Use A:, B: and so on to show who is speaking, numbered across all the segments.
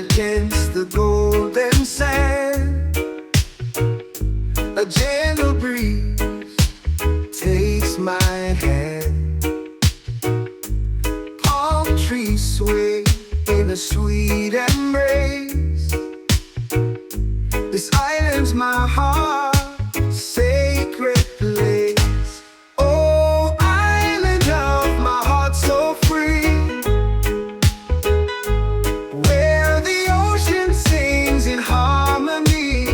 A: against the golden sand. A gentle breeze takes my hand. Palm trees sway in a sweet embrace. This island's my heart's sacred place. Oh, island of my heart so free, where the ocean sings in harmony.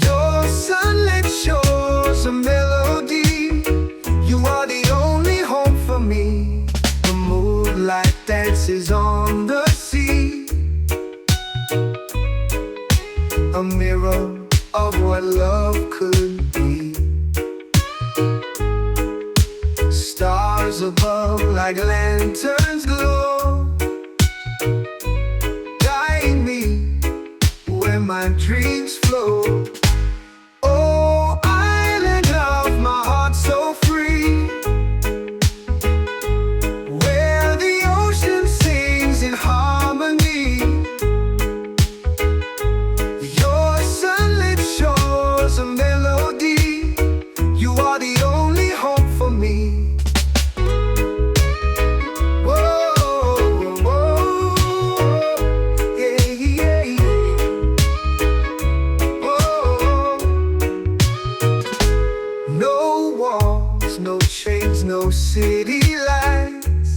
A: Your sunlit shores a melody. You are the only home for me. The moonlight dances on the sea, a mirror of what love could be. Stars above like lanterns glow, guide me where my dreams flow. Oh, island of my heart so free, where the ocean sings in harmony. Your sunlit shores a melody. You are the only hope for me. Whoa, whoa, yeah, yeah, yeah. Whoa. No walls, no chains, no city lights,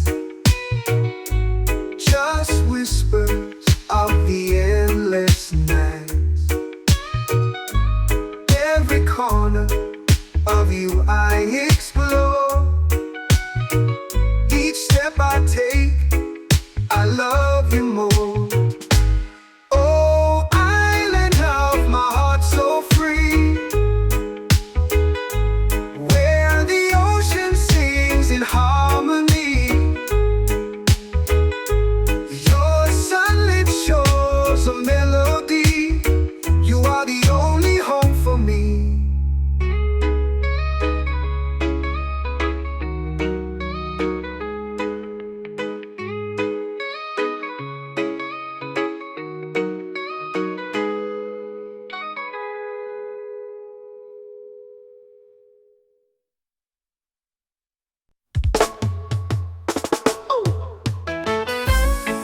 A: just whispers of the endless nights. Every corner of you I explore. Each step I take, I love you more. Oh, island of my heart so free, where the ocean sings in harmony. Your sunlit shores a melody. You are the only home for me.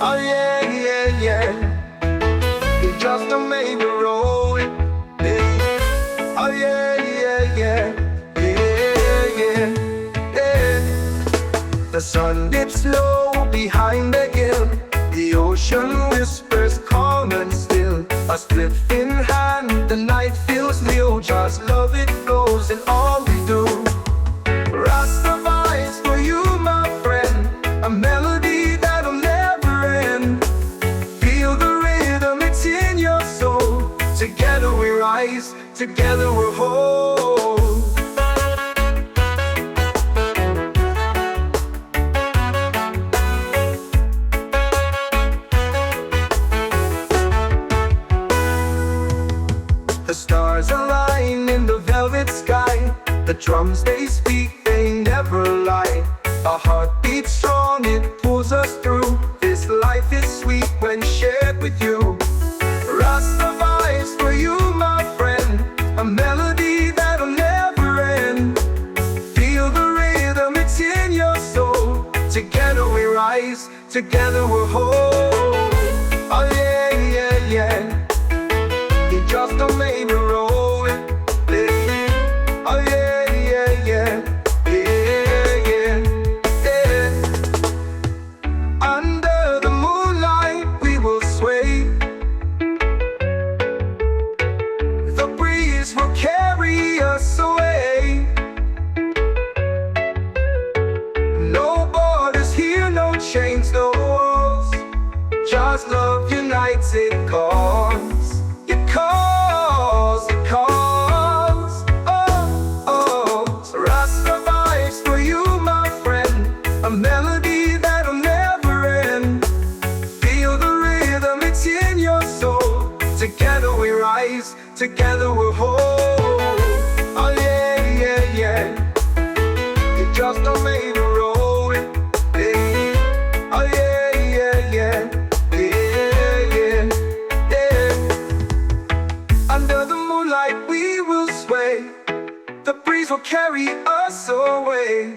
A: Oh yeah, yeah, yeah. You just don't make me roll. Yeah. Oh yeah, yeah, yeah. Yeah, yeah, yeah. The sun dips low behind the hill. The ocean whispers calm and still. A spliff in hand, the night feels new. Just love it flows in all we do. RastaVibes for you, my friend. A melody that'll never end. Feel the rhythm, it's in your soul. Together we rise, together we're whole. The stars align in the velvet sky. The drums they speak, they never lie. Our heart beats strong, it pulls us through. This life is sweet when shared with you. RastaVibes for you, my friend. A melody that'll never end. Feel the rhythm, it's in your soul. Together we rise, together we're whole. Oh yeah, yeah, yeah. You just don't make me roll. Oh yeah, yeah, yeah. Yeah, yeah, yeah. Under the moonlight we will sway. The breeze will carry us away. No borders here, no chains, no walls. Just love unites, it calls. It calls, it calls. Oh, oh. So RastaVibes for you, my friend. A melody that'll never end. Feel the rhythm, it's in your soul. Together we rise, together we're whole. Oh yeah, yeah, yeah. You just don't make me roll. Oh yeah, yeah, yeah. carry us away.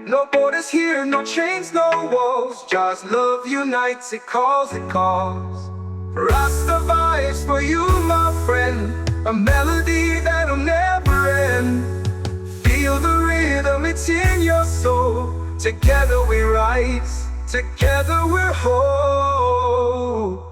A: No borders here, no chains, no walls. Just love unites, it calls, it calls. Rasta vibes for you, my friend. A melody that'll never end. Feel the rhythm, it's in your soul. Together we rise, together we're whole.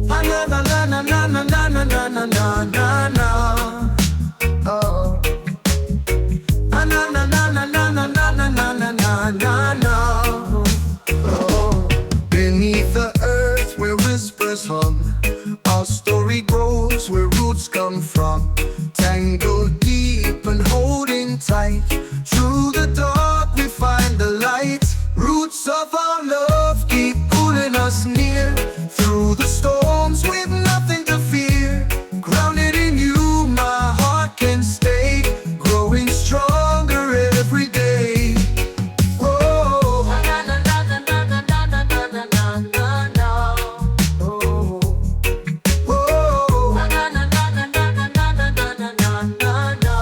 A: Na na na na na na na na na na na na. Oh. Na na na na na na na na na na na na na. Oh. Beneath the earth where whispers hum, our story grows where roots come from. Tangled deep and holding tight, through the dark we find the light. Roots of our love keep pulling us near, through the storms with nothing to fear. Grounded in you, my heart can stay, growing stronger every day. Oh, na na na na na na na na na na na na. Oh, oh, na na na na na na na na na na na.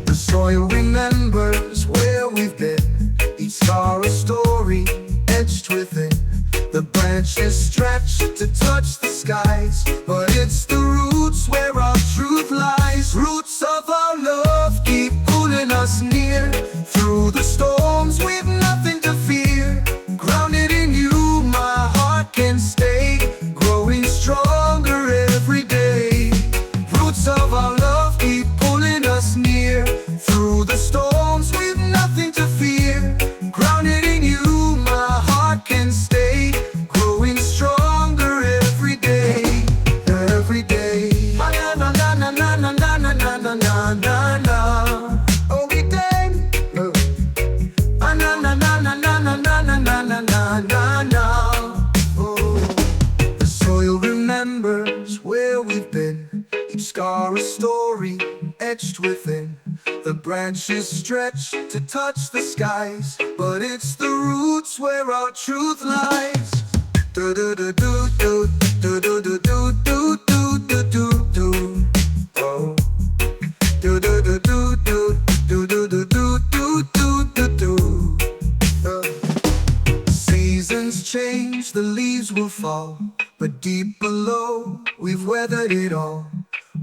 A: The soil remembers where we've been, each star a story etched within. The branches stretch to touch the skies, but it's the roots where our truth lies. Roots of our love keep pulling us near, through the storms with nothing to fear. Grounded in you, my heart can stay, growing stronger every day. Roots of our love keep pulling us near, through the storms with nothing to fear. Grounded in you, my heart can stay, growing stronger every day, every day. Na na na na na na na na na na na na na. Oh, we dang. Na na na na na na na na na na na na na na. Oh, the soil remembers where we've been, each scar a story etched within. The branches stretch to touch the skies, but it's the roots where our truth lies. Do do do do do do do do do do do do do. Oh. Do do do do do do do do do do do do. Seasons change, the leaves will fall, but deep below we've weathered it all.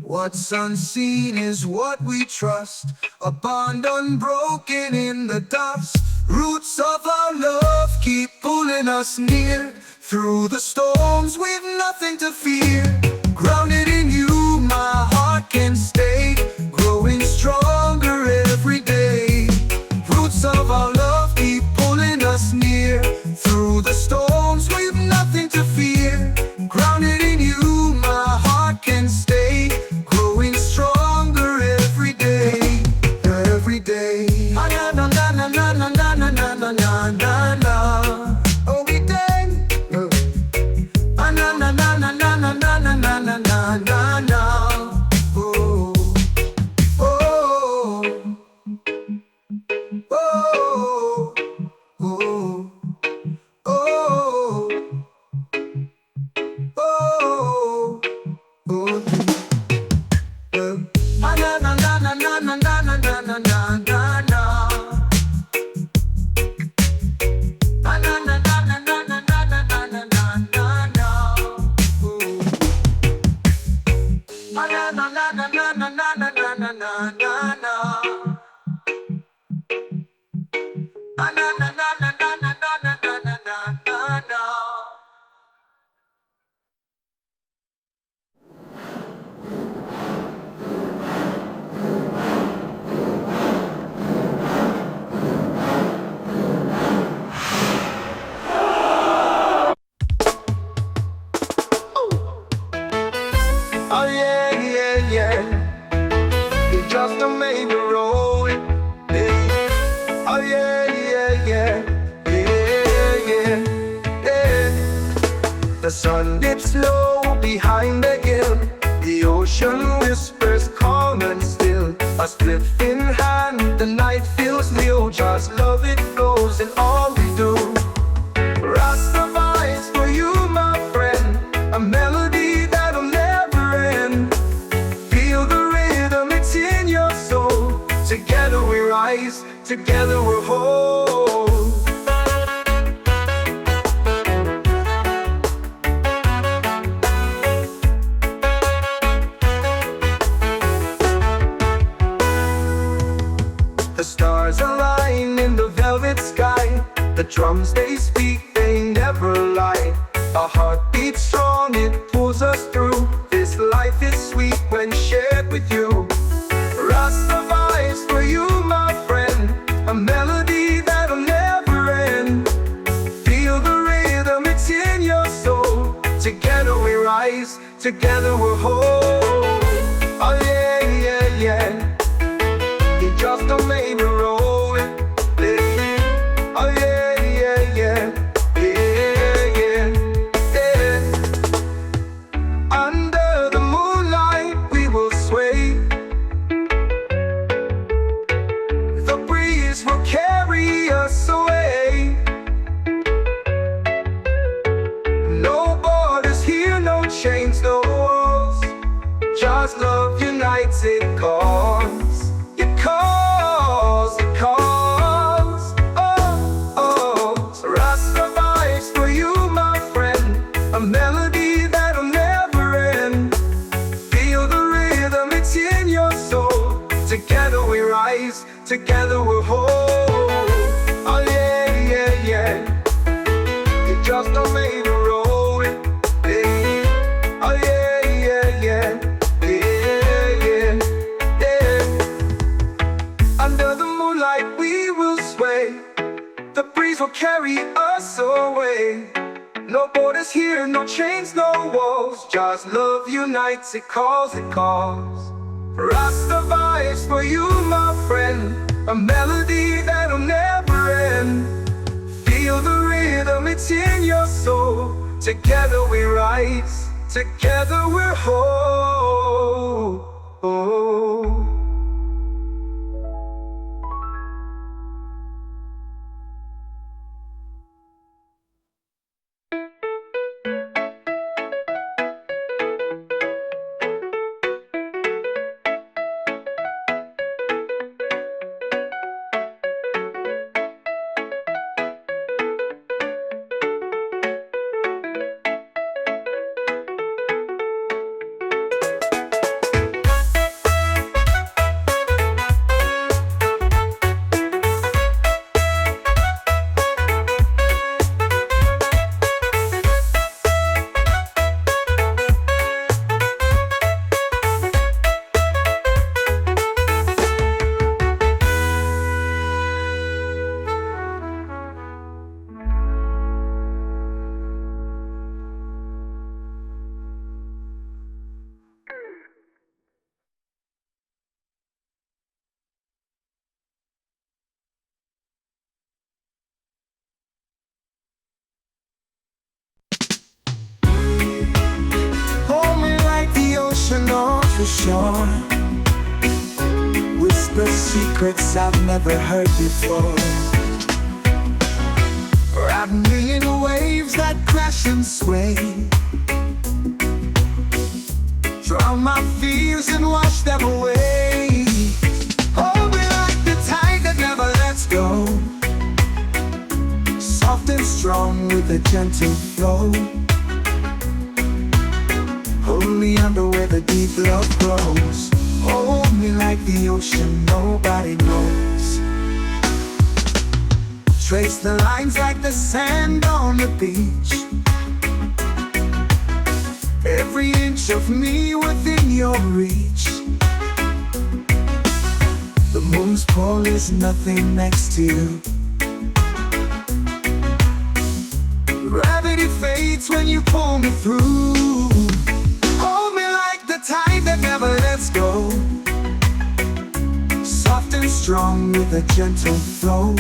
A: What's unseen is what we trust, a bond unbroken in the dust. Roots of our love keep pulling us near, through the storms with nothing to fear. Grounded in you, my heart can stay, growing stronger every day. Roots of our love keep pulling us near, through the storms with nothing to fear. Grounded in you, my heart can stay, growing stronger every day, every day. Na na na na na na na na na na na na na. Oh, we dang. Na na na na na na na na na na na na na. Oh, oh, oh, oh, oh, oh, oh. Na na na na na na na na na na na na. Na na na na na na na na na na na na na na. Na na na na na na na na na na na na na. Oh yeah, yeah, yeah. You just done made me roll it. Yeah. Oh yeah, yeah, yeah. Yeah, yeah, yeah. The sun dips low behind the hill. The ocean whispers calm and still. A split in hand, the night feels new. Just love it flows in all we do. RastaVibes for you, my friend. A melody that'll never end. Feel the rhythm, it's in your soul. Together we rise, together we're whole. The stars align in the velvet sky. The drums they speak, they never lie. Our heart beats strong, it pulls us through. This life is sweet when shared with you. RastaVibes for you, my friend. A melody that'll never end. Feel the rhythm, it's in your soul. Together we rise, together we're whole. Oh yeah, yeah, yeah. You just don't make me roll it. Oh yeah, yeah, yeah. Yeah, yeah, yeah. Under the moonlight we will sway. The breeze will carry us away. No borders here, no chains, no walls. Just love unites, it calls. It calls, it calls. Oh, oh. RastaVibes for you, my friend. A melody that'll never end. Feel the rhythm, it's in your soul. Together we rise, together we're whole. Oh yeah, yeah, yeah. You just don't make me roll it. Yeah. Oh yeah, yeah, yeah. Yeah, yeah, yeah. Under the moonlight we will sway. The breeze will carry us away. No borders here, no chains, no walls. Just love unites, it calls, it calls. RastaVibes for you, my friend. A melody that'll never end. Feel the rhythm, it's in your soul. Together we rise, together we're whole. Oh. the shore, whisper secrets I've never heard before. Ride me in waves that crash and sway, drown my fears and wash them away. Hold me like the tide that never lets go, soft and strong with a gentle flow. Hold me under where the deep deep love grows. Hold me like the ocean nobody knows. Trace the lines like the sand on the beach. Every inch of me within your reach. The moon's pull is nothing next to you. Gravity fades when you pull me through. Hold me like the tide that never lets go. Soft and strong with a gentle flow.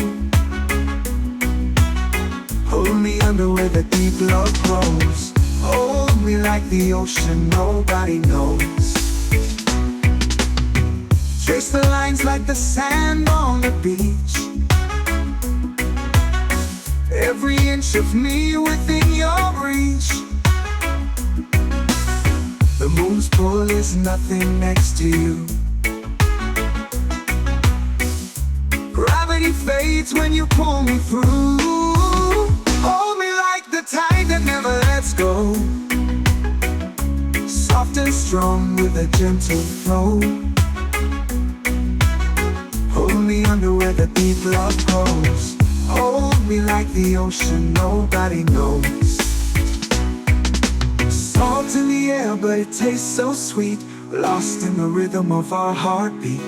A: Hold me under where the deep love grows. Hold me like the ocean nobody knows. Trace the lines like the sand on the beach. Every inch of me within your reach. The moon's pull is nothing next to you. Gravity fades when you pull me through. Hold me like the tide that never lets go. Soft and strong with a gentle flow. Hold me under where the deep love goes. Hold me like the ocean nobody knows. Salt in the air but it tastes so sweet. Lost in the rhythm of our heartbeat.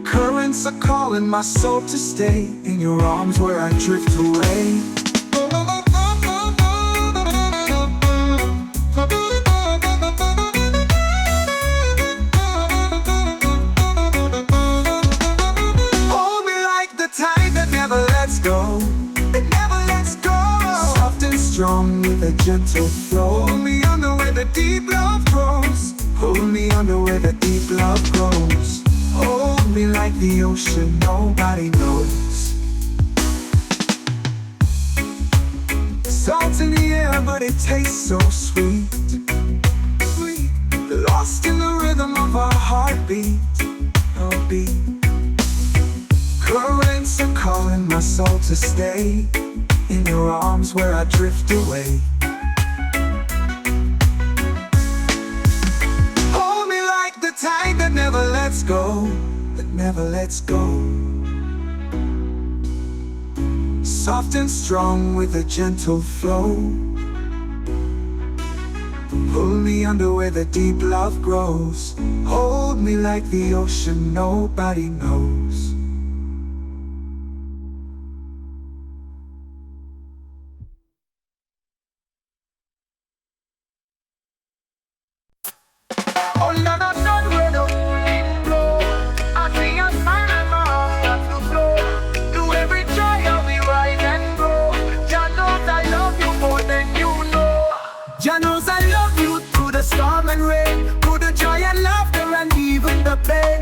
A: Currents are calling my soul to stay in your arms where I drift away. Hold me like the tide that never lets go. It never lets go. Soft and strong with a gentle flow. Hold me under where the deep love grows. Hold me under where the deep love grows. Hold me like the ocean nobody knows. Salt in the air but it tastes so sweet. Sweet. Lost in the rhythm of our heartbeat. Oh, beat. Currents are calling my soul to stay in your arms where I drift away. Hold me like the tide that never lets go. That never lets go. Soft and strong with a gentle flow. Pull me under where the deep love grows. Hold me like the ocean nobody knows.
B: Oh, no, no, no, where the wind blow. I see a smile and my heart starts to flow. To every joy I'll be rise and grow. Jah knows I love you more than you know. Jah knows I love you through the storm and rain. Through the joy and laughter and even the pain.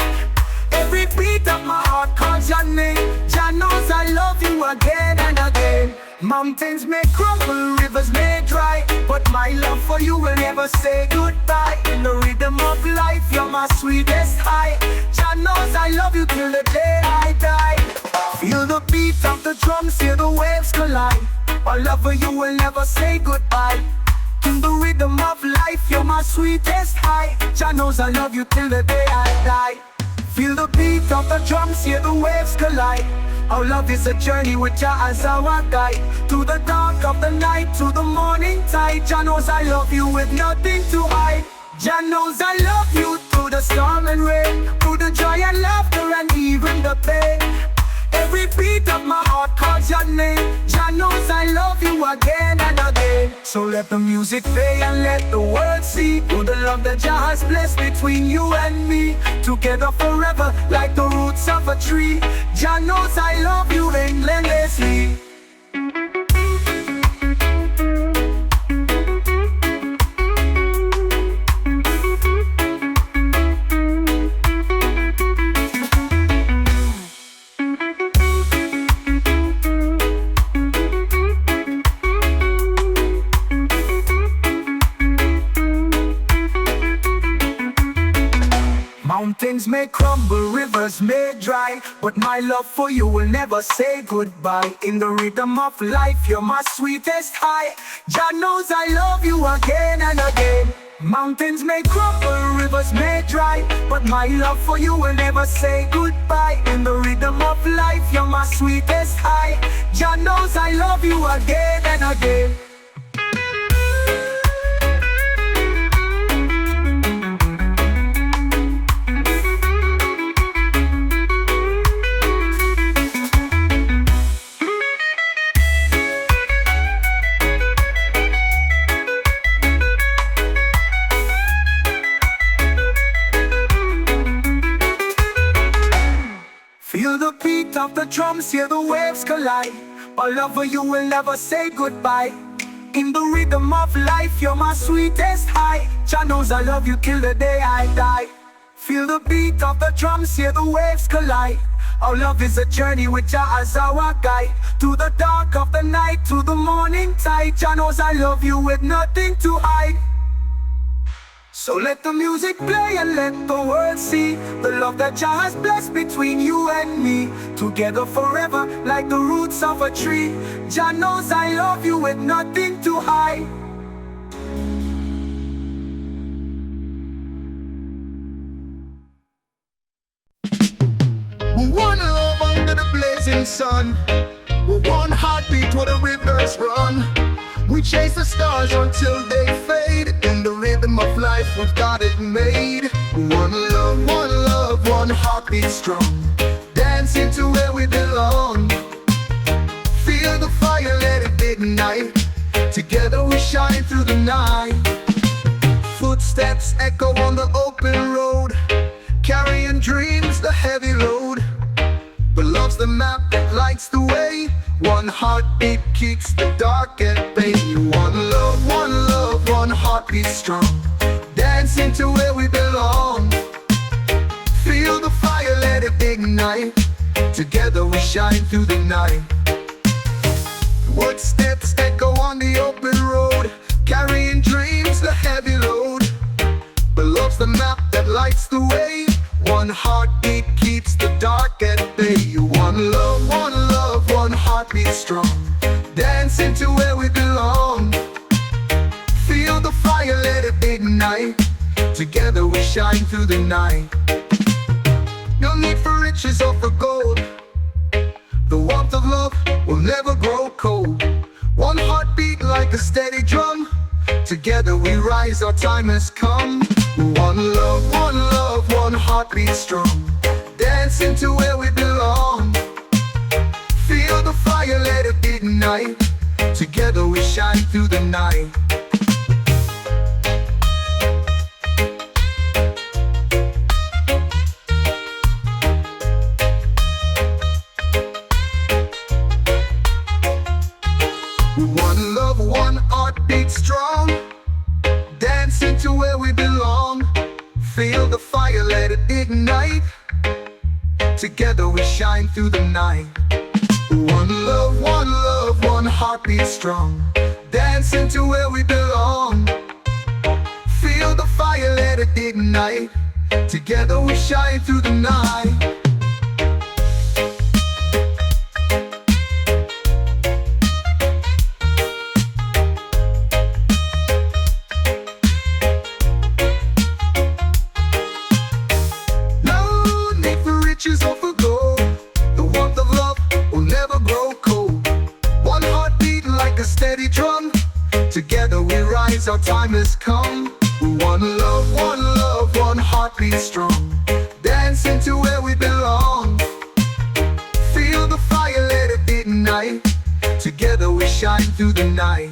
B: Every beat of my heart calls your name. Jah knows I love you again and again. Mountains may crumble, rivers may dry, but my love for you will never say goodbye. In the rhythm of life, you're my sweetest high. Jah knows I love you till the day I die. Feel the beat of the drums, hear the waves collide. My love for you will never say goodbye. In the rhythm of life, you're my sweetest high. Jah knows I love you till the day I die. Feel the beat of the drums, hear the waves collide. Our love is a journey with Jah as our guide. Through the dark of the night, to the morning tide. Jah knows I love you with nothing to hide. Jah knows I love you through the storm and rain. Through the joy and laughter and even the pain. Every beat of my heart calls your name. Jah knows I love you again and again. So let the music play and let the world see through the love that Jah has blessed between you and me. Together forever like the roots of a tree. Jah knows I love you endlessly. Mountains may crumble, rivers may dry, but my love for you will never say goodbye. In the rhythm of life, you're my sweetest high. Jah knows I love you again and again. Mountains may crumble, rivers may
A: dry, but my love for you will never say goodbye. In the rhythm of life, you're my sweetest high. Jah knows I love you again and again. Feel the beat of the drums, hear the waves collide. My lover, you will never say goodbye. In the rhythm of life, you're my sweetest high. Jah knows I love you till the day I die. Feel the beat of the drums, hear the waves collide. Our love is a journey with Jah as our guide. To the dark of the night, to the morning tide. Jah knows I love you with nothing to hide. So let the music play and let the world see the love that Jah has blessed between you and me. Together forever like the roots of a tree. Jah knows I love you with nothing to hide.
B: One love under the blazing sun. With one heartbeat where the rivers run. We chase the stars until they fade. In the rhythm of life we've got it made. One heartbeat strong. Dancing to where we belong. Feel the fire, let it ignite. Together we shine through the night. Footsteps echo on the open road. Carrying dreams, the heavy load. But love's the map that lights the way. One heartbeat keeps the dark at bay. One heartbeat strong. Dancing to where we belong. Feel the fire, let it ignite. Together we shine through the night. Footsteps echo on the open road. Carrying dreams, the heavy load. But love's the map that lights the way. One heartbeat keeps the dark at bay. One heartbeat strong. Dancing to where we belong. Feel the fire, let it ignite. Together we shine through the night. No need for riches or for gold. The warmth of love will never grow cold. One heartbeat like a steady drum. Together we rise, our time has come. One heartbeat strong. Dancing to where we belong. Feel the fire, let it ignite. Together we shine through the night. One love, one heartbeat strong. Dancing to where we belong. Feel the fire, let it ignite. Together we shine through the night. One heartbeat strong. Dancing to where we belong. Feel the fire, let it ignite. Together we shine through the night. Or for gold. The warmth of love will never grow cold. One heartbeat like a steady drum. Together we rise, our time has come. One love, one heartbeat strong. Dancing to where we belong. Feel the fire, let it ignite. Together we shine through the night.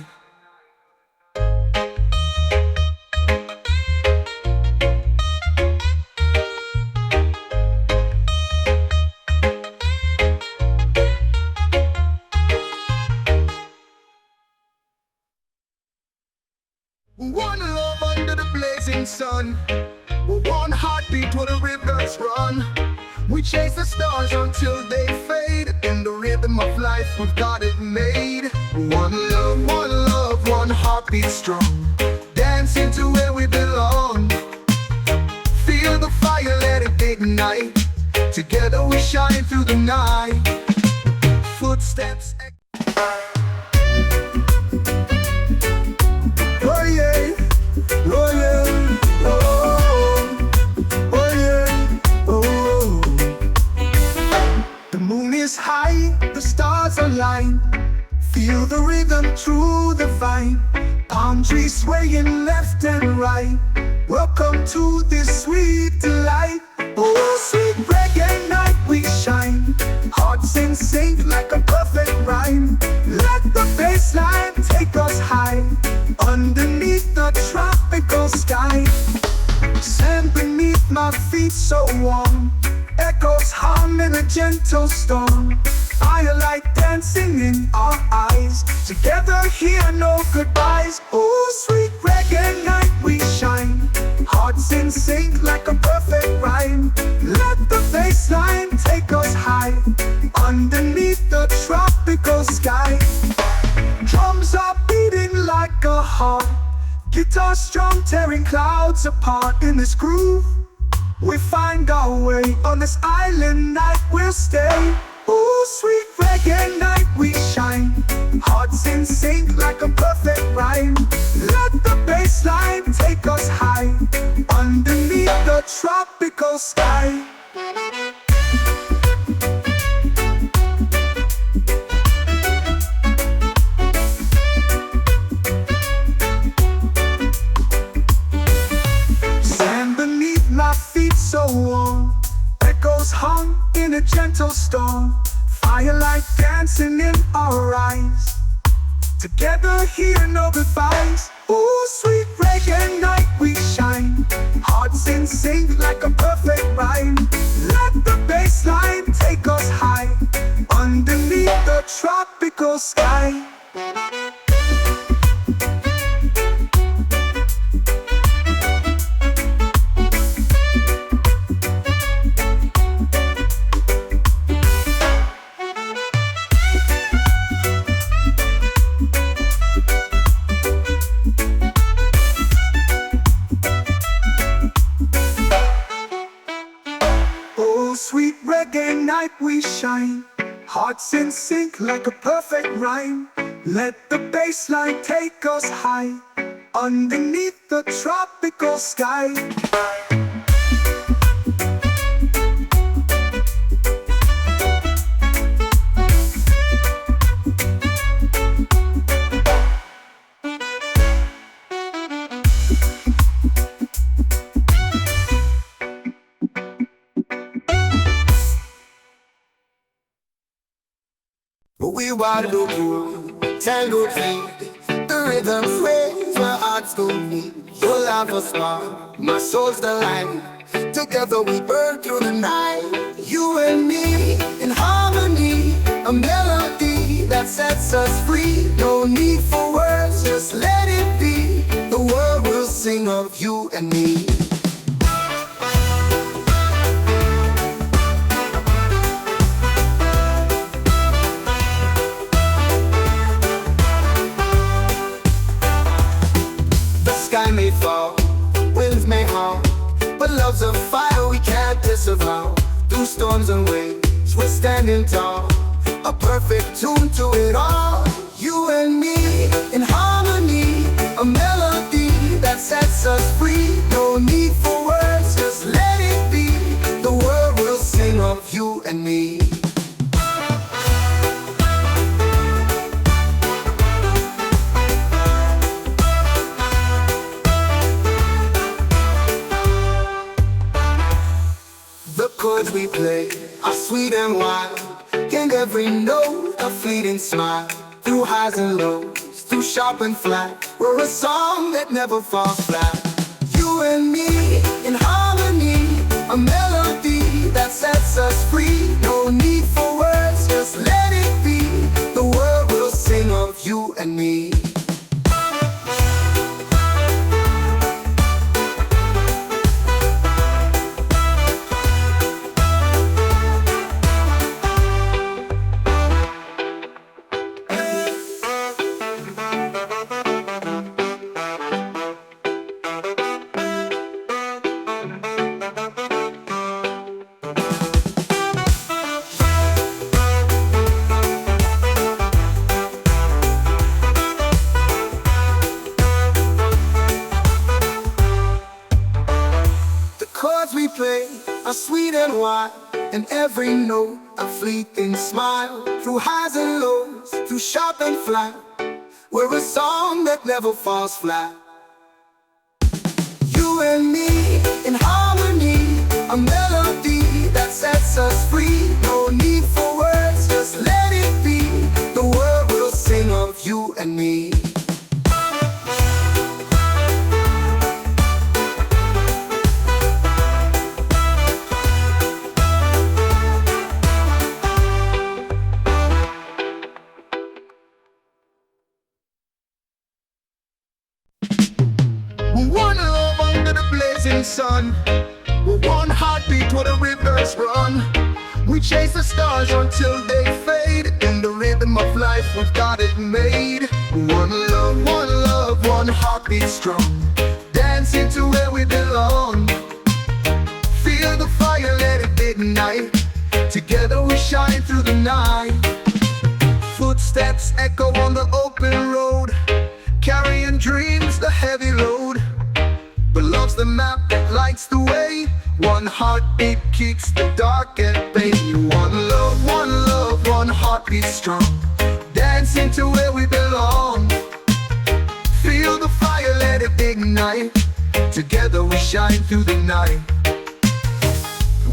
B: One love under the blazing sun. One heartbeat where the rivers run. We chase the stars until they fade. In the rhythm of life we've got it made. One love, one heartbeat strong. Dancing to where we belong. Feel the fire, let it ignite. Together we shine through the night. Footsteps.
A: Feel the rhythm through the vine, palm trees swaying left and right. Welcome to this sweet delight. Oh, sweet reggae night we shine, hearts in sync like a perfect rhyme. Let the bass line take us high, underneath the tropical sky. Sand beneath my feet so warm, echoes hum in a gentle storm. Firelight dancing in our eyes, together here no goodbyes. Oh, sweet reggae night we shine, hearts in sync like a perfect rhyme. Let the bass line take us high, underneath the tropical sky. Drums are beating like a heart, guitar strong tearing clouds apart. In this groove we find our way, on this island night we'll stay. Oh, sweet reggae night we shine, hearts in sync like a perfect rhyme. Let the bass line take us high, underneath the tropical sky. Sand beneath my feet so warm, echoes hum in a gentle storm. Firelight dancing in our eyes, together here no goodbyes. Oh, sweet reggae night we shine, hearts in sync like a perfect rhyme. Let the bass line take us high, underneath the tropical sky. Sweet reggae night we shine, hearts in sync like a perfect rhyme. Let the bass line take us high, underneath the tropical sky.
B: We want to move, tell you the rhythm sways, my heart's go beat. Your love a spark, my soul's the light. Together we burn through the night. You and me in harmony, a melody that sets us free. No need for words, just let it be. The world will sing of you and me. Sky may fall, winds may howl, but love's a fire we can't disavow. Through storms and waves, we're standing tall, a perfect tune to it all. You and me in harmony, a melody that sets us free. No need for words, just let it be. The world will sing of you and me. The chords we play are sweet and wild, in every note a fleeting smile. Through highs and lows, through sharp and flat, we're a song that never falls flat. You and me in harmony, a melody that sets us free. No need for words, just let it be. The world will sing of you and me. We play are sweet and wild, and every note a fleeting smile. Through highs and lows,
A: too sharp and flat. We're a song that never falls flat. You and me in harmony, a melody that sets us free. No need for words, just let it be. The world will sing of you and me.
B: One love under the blazing sun. We're one heartbeat where the rivers run. We chase the stars until they fade. In the rhythm of life we've got it made. One heartbeat strong. Dancing to where we belong. Feel the fire, let it ignite. Together we shine through the night. Footsteps echo on the open road, carrying dreams, the heavy load. But love's the map that lights the way. One heartbeat keeps the dark at bay. One heartbeat strong. Dancing to where we belong. Feel the fire, let it ignite. Together we shine through the night.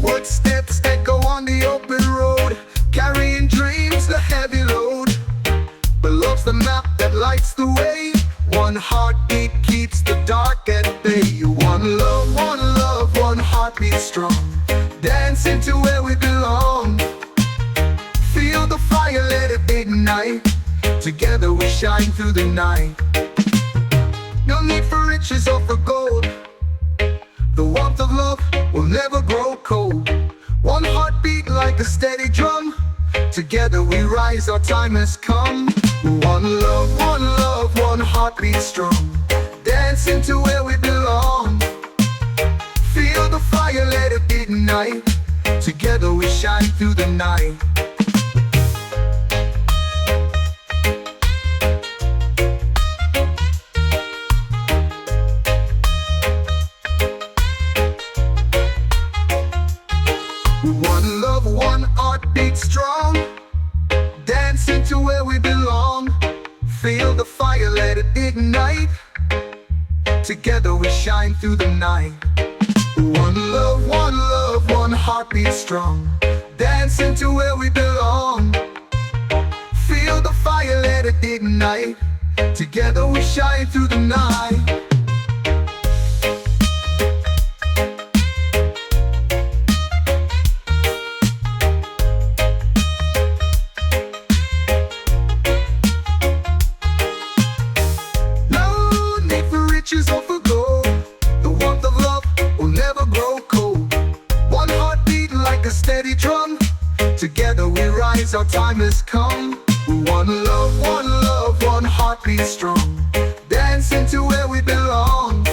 B: Footsteps echo on the open road, carrying dreams, the heavy load. But love's the map that lights the way. One heartbeat keeps the dark at bay. One heartbeat strong. Dancing to where we belong. Feel the fire, let it ignite. Together we shine through the night. No need for riches or for gold. The warmth of love will never grow cold. One heartbeat like a steady drum. Together we rise, our time has come. One love, one heartbeat strong. Dancing to where we belong. Feel the fire, let it ignite. Together we shine through the night. One love, one heartbeat strong. Dancing to where we belong. Feel the fire, let it ignite. Together we shine through the night. One heartbeat strong. Dancing to where we belong. Feel the fire, let it ignite. Together we shine through the night. Or for gold. The warmth of love will never grow cold. One heartbeat like a steady drum. Together we rise, our time has come. One love, one heartbeat strong. Dancing to where we belong.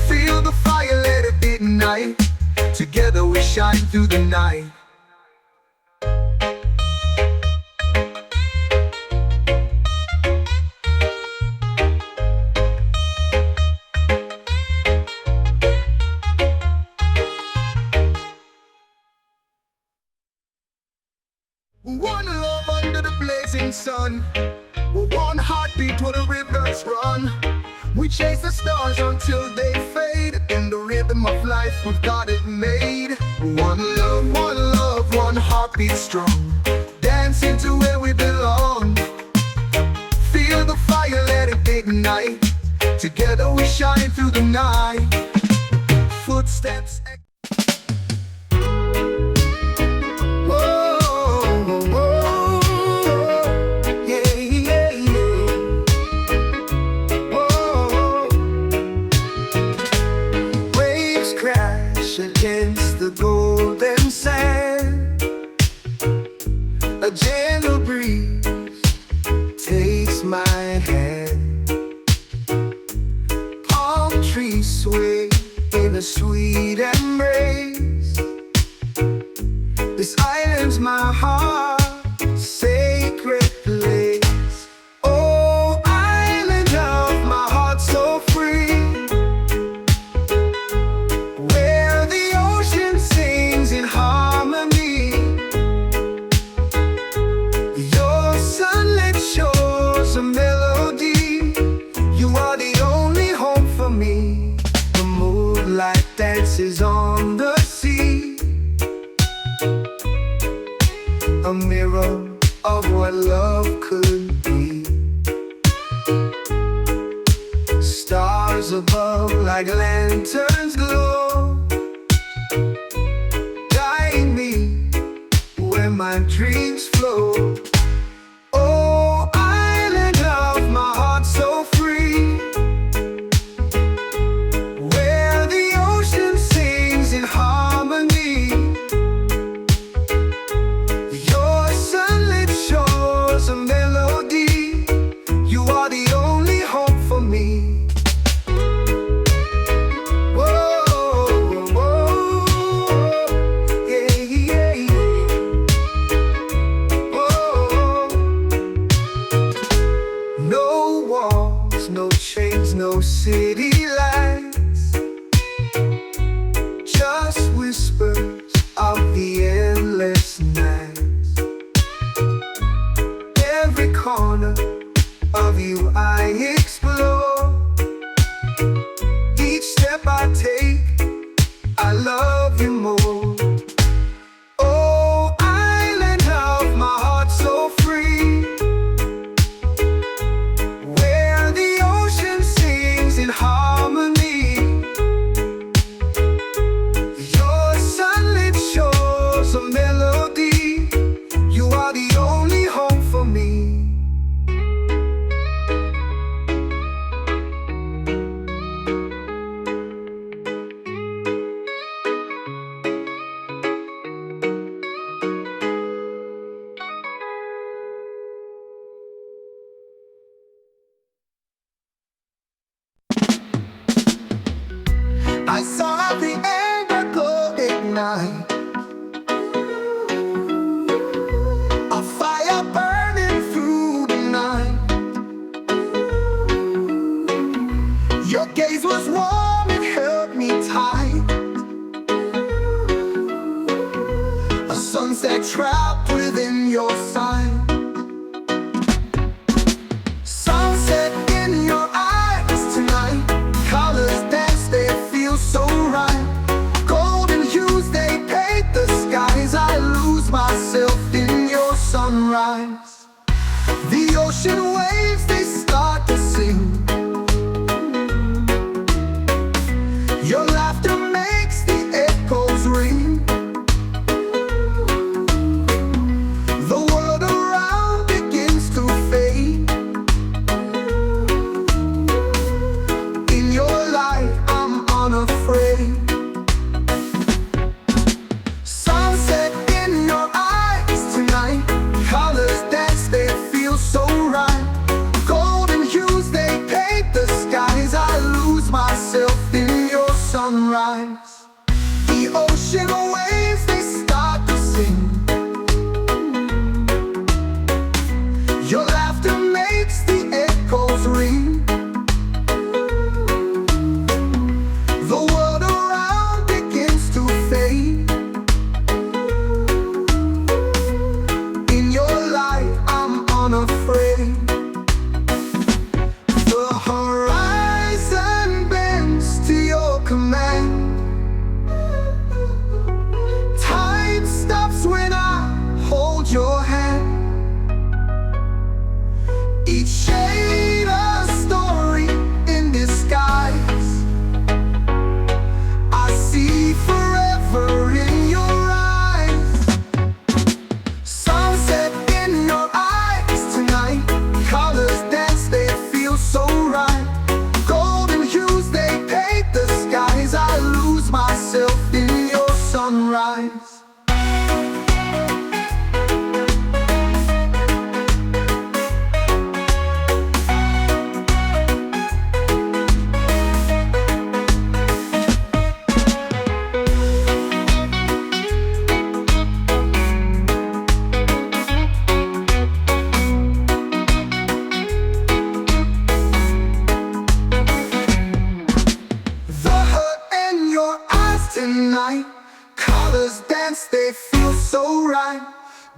B: Feel the fire, let it ignite. Together we shine through the night. One love under the blazing sun. One heartbeat where the rivers run. We chase the stars until they fade. In the rhythm of life we've got it made. One love, one heartbeat strong. Dancing to where we belong. Feel the fire, let it ignite. Together we shine through the night. Footsteps against the golden sand. A gentle breeze takes my hand. Palm trees sway in a sweet embrace. This island's my heart's sacred place. Oh, island of my heart so free, in harmony. You're so
A: on the sea, a mirror of what love could be. Stars above like lanterns glow, guide me where my dreams flow. Oh, island of my heart so free, where the ocean sings in harmony. Your sunlit shores a melody, you are the only hope for me. No chains, no city lights, just whispers of the endless nights. Every corner of you I explore, each step I take, I love you more. Oh, island of my heart so free, in harmony. Your sunlit shores a melody, you are the only hope for me. I saw the anger glow ignite, a fire burning through the night. Your gaze was warm, it held me tight, a sunset trapped within your sight. Sunset in your eyes tonight, colors dance, they feel so right. Golden hues, they paint the skies, I lose myself in your sunrise. The ocean waves, they start to sing, your laughter makes the echoes ring. The world around begins to fade, in your light I'm unafraid. Sunset in your eyes tonight, colors dance, they feel so right. Golden hues, they paint the skies, I lose myself in your sunrise. The ocean waves, they start to sing, your laughter makes the echoes ring. The world around begins to fade, in your light I'm unafraid. The horizon bends to your command, time stops when I hold your hand. Each shade a story in disguise, I see forever in your eyes. Sunset in your eyes tonight, colors dance, they feel so right. Golden hues, they paint the skies, I lose myself in your sunrise. The hurt in your eyes tonight, colors dance, they feel so right.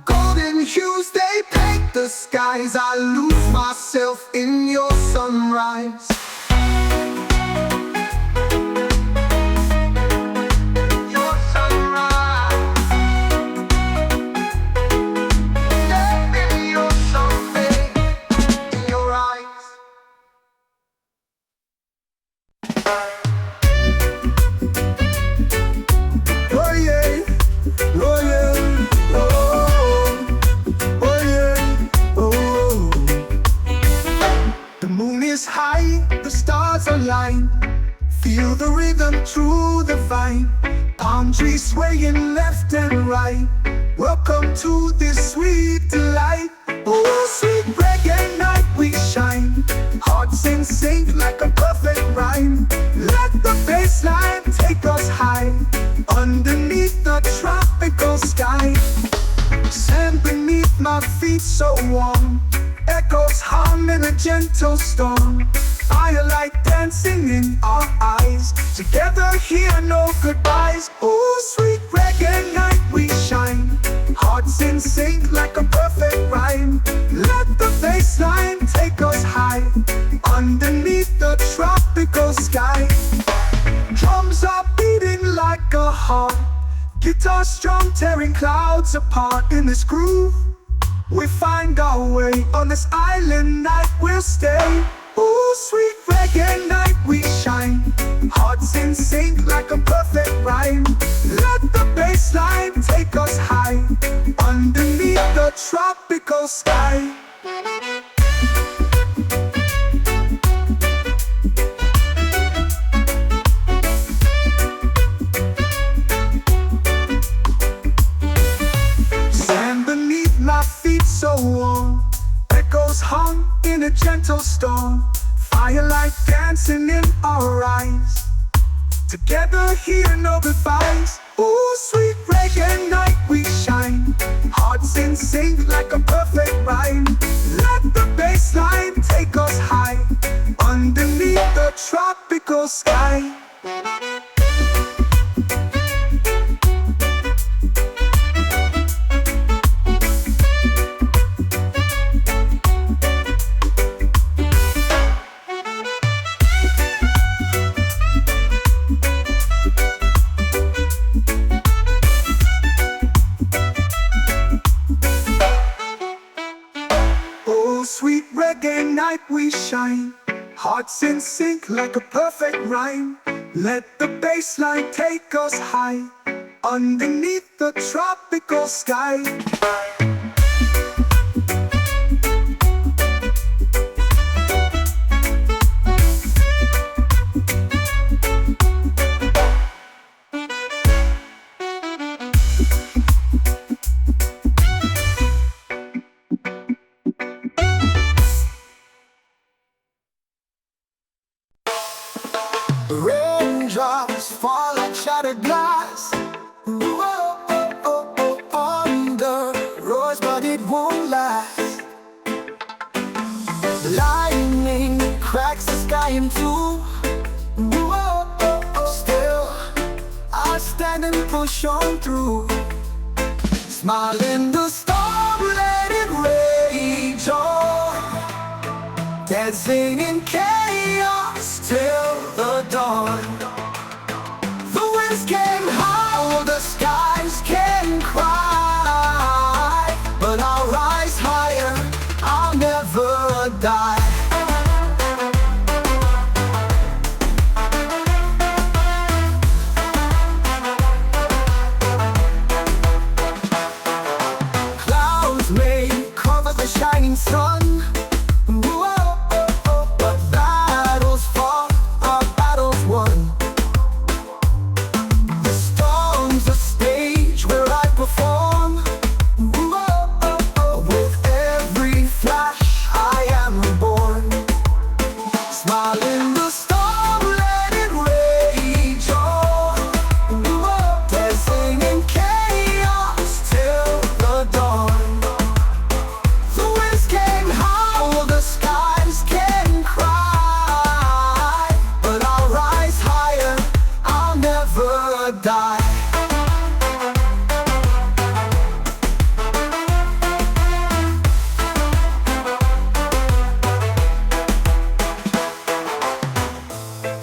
A: Golden hues, they paint the skies, I lose myself in your sunrise. palm trees swaying left and right. Welcome to this sweet delight. Oh, sweet reggae night we shine. Hearts in sync like a perfect rhyme. Let the bass line take us high, underneath the tropical sky. Sand beneath my feet so warm, echoes hum in a gentle storm. Firelight dancing in our eyes, together here no goodbyes. Oh, sweet reggae night we shine. Hearts in sync like a perfect rhyme. Let the bass line take us high, underneath the tropical sky. Drums are beating like a heart, guitar strong tearing clouds apart. In this groove we find our way, on this island night we'll stay. Oh, sweet reggae night we shine. Hearts in sync like a perfect rhyme. Let the bass line take us high, underneath the tropical sky. Sand beneath my feet so warm, echoes hum in a gentle storm. Firelight dancing in our eyes, together here no goodbyes. Oh, sweet reggae night we shine. Hearts in sync like a perfect rhyme. Let the bass line take us high, underneath the tropical sky. Sweet reggae night we shine. Hearts in sync like a perfect rhyme. Let the bass line take us high, underneath the tropical sky. Raindrops fall like shattered glass. Whoa, oh, oh, oh, on the roads, but it won't last. The lightning cracks the sky in two. Whoa, oh, oh, still I stand and push on through. Smile in the storm, let it rage on. Dancing in chaos till the dawn. The winds can howl, the skies can cry, but I'll rise higher, I'll never die. Clouds may cover the shining sun.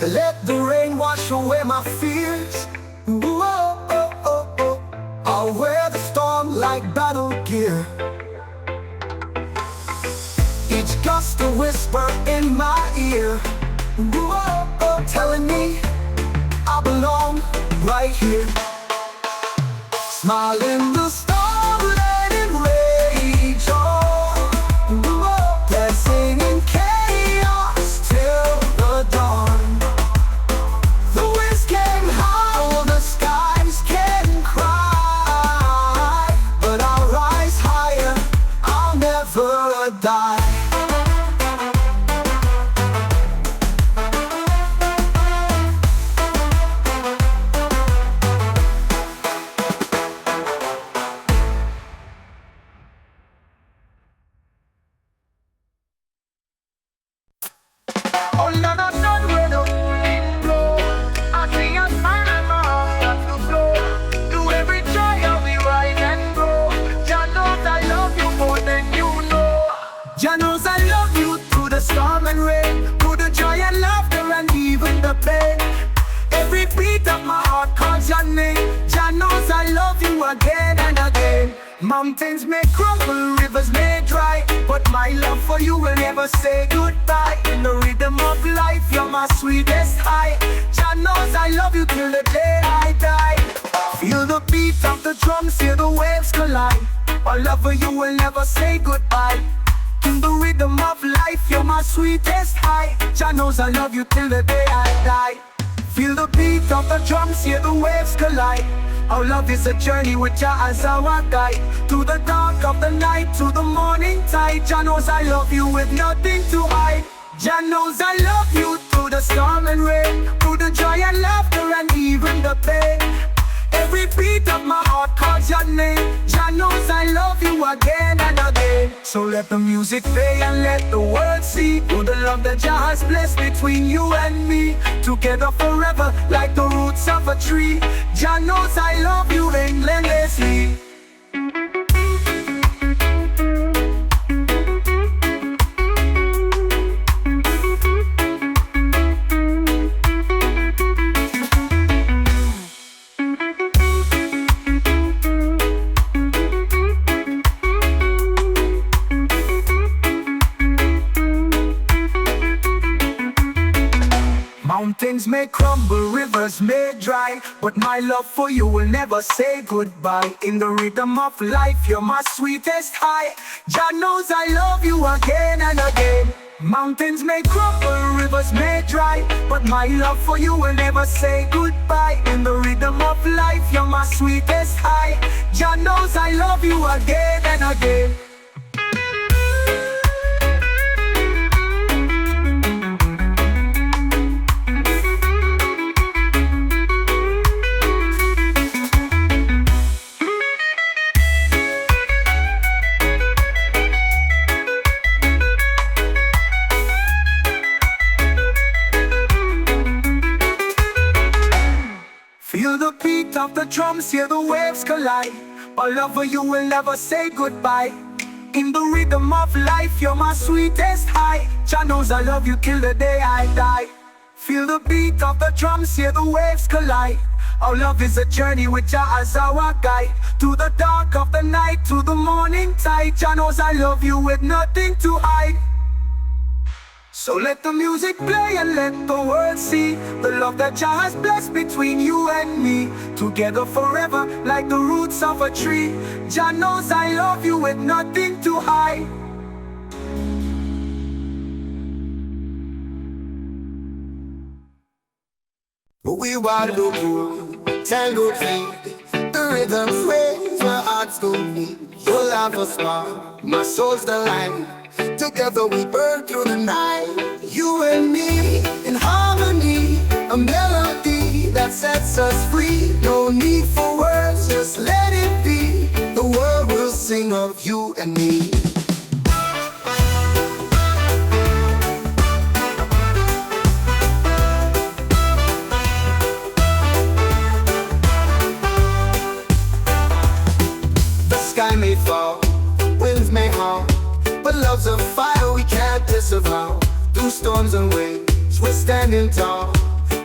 A: Let the rain wash away my fears. Ooh, oh, oh, oh, oh. I'll wear the storm like battle gear. Each gust a whisper in my ear. Ooh, oh, oh, telling me I belong right here. Smile in the storm, let it rage on. Ooh, oh, dancing in chaos till the dawn. The winds can howl, the skies can
B: again and again. Mountains may crumble, rivers may dry, but my love for you will never say goodbye. In the rhythm of life, you're my sweetest high. Jah knows I love you till the day I die. Feel the beat of the drums, hear the waves collide. My love for you will never say goodbye. In the rhythm of life, you're my sweetest high. Jah knows I love you till the day I die. Feel the beat of the drums, hear the waves collide. Our love is a journey with Jah as our guide. Through the dark of the night, to the morning tide. Jah knows I love you with nothing to hide. Jah knows I love you through the storm and rain, through the joy and laughter and even the pain. Every beat of my heart calls your name. Jah knows I love you again and again. So let the music play and let the world see all the love that Jah has blessed between you and me. Together forever like the roots of a tree. Jah knows I love you endlessly. Mountains may crumble, rivers may dry, but my love for you will never say goodbye. In the rhythm of life, you're my sweetest high. Jah knows I love you again and again. Mountains may crumble, rivers may dry, but my love for you will never say goodbye. In the rhythm of life, you're my sweetest high. Jah knows I love you again and again. Feel the beat of the drums, hear the waves collide. My love for you will never say goodbye. In the rhythm of life, you're my sweetest high. Jah knows I love you till the day I die. Feel the beat of the drums, hear the waves collide. Our love is a journey with Jah as our guide. Through the dark of the night, to the morning tide. Jah knows I love you with nothing to hide. So let the music play and let the world see the love that Jah has blessed between you and me. Together forever like the roots of a tree. Jah knows I love you with nothing to hide.
C: We want to go, tell good thing. The rhythm waves my heart's go beat. Your love a spark, my soul's the light. Together we burn through the night. You and me in harmony, a melody that sets us free. No need for words, just let it be. The world will sing of you and me. The sky may fall, winds may howl, but love's a fire we can't disavow. Through storms and waves, we're standing tall.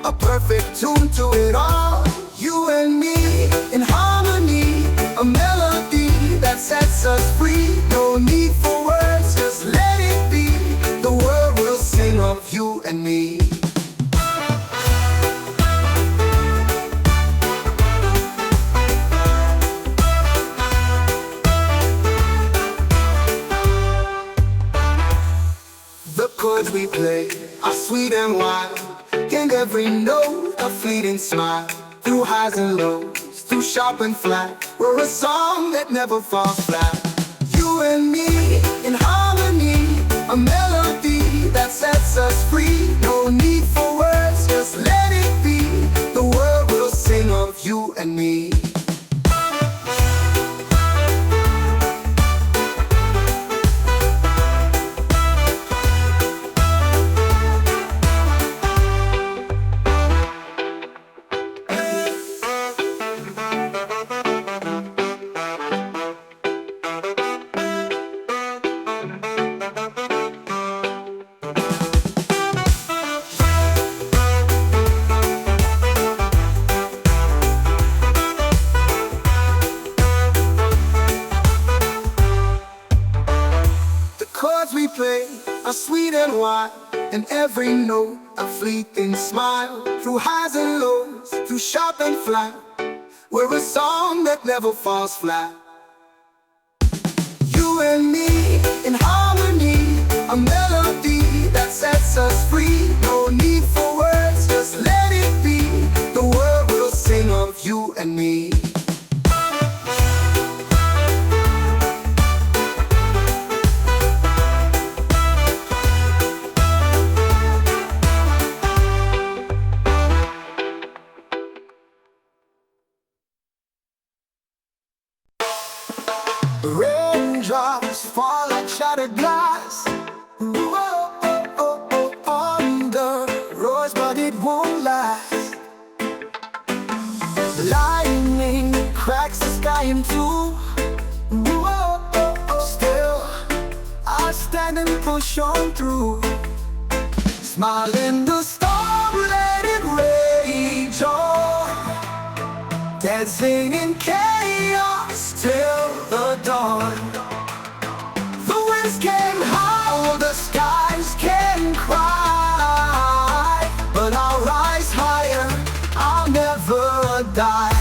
C: A perfect tune to it all. You and me in harmony, a melody that sets us free. No need for words, just let it be. The world will sing of you and me. The chords we play are sweet and wild. In every note a fleeting smile. Through highs and lows, through sharp and flat, we're a song that never falls flat. You and me in harmony, a melody that sets us free. No need for words, just let it be. The world will sing of you and me. sweet and wild. In every note, a fleeting smile. Through highs and lows, through sharp and flat, we're a song that never falls flat. You and me in harmony, a melody that sets us free. No need for words, just let it be. The world will sing of you and me. Raindrops fall like shattered glass. Whoa, on the roads, but it won't last. Lightning cracks the sky in two. Whoa, still I stand and push on through. Smile in the storm, let it rage on. Dancing in chaos till the dawn. The winds can howl, the skies can cry, but I'll rise higher, I'll never die.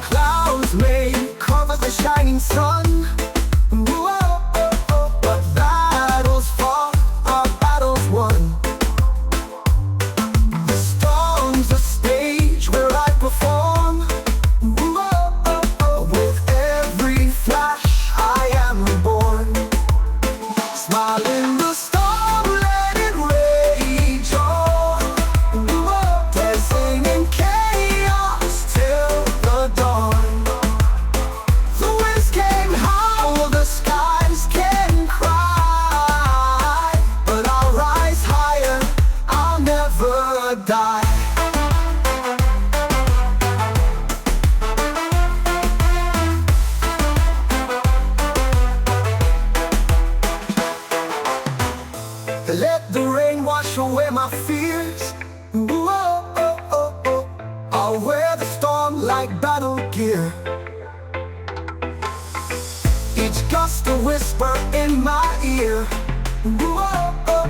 C: Clouds may cover the shining sun, but battles fought are battles won. The storm's a stage where I perform. With every flash I am reborn. Smile in the storm, let it rage on. Dancing in chaos till the dawn. The winds can howl, the skies can cry, but I'll rise higher, I'll never die. Let the rain wash away my fears. I'll wear the storm like battle gear. Each gust a whisper in my ear,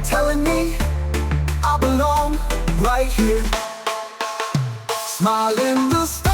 C: telling me I belong right here. Smile in the storm.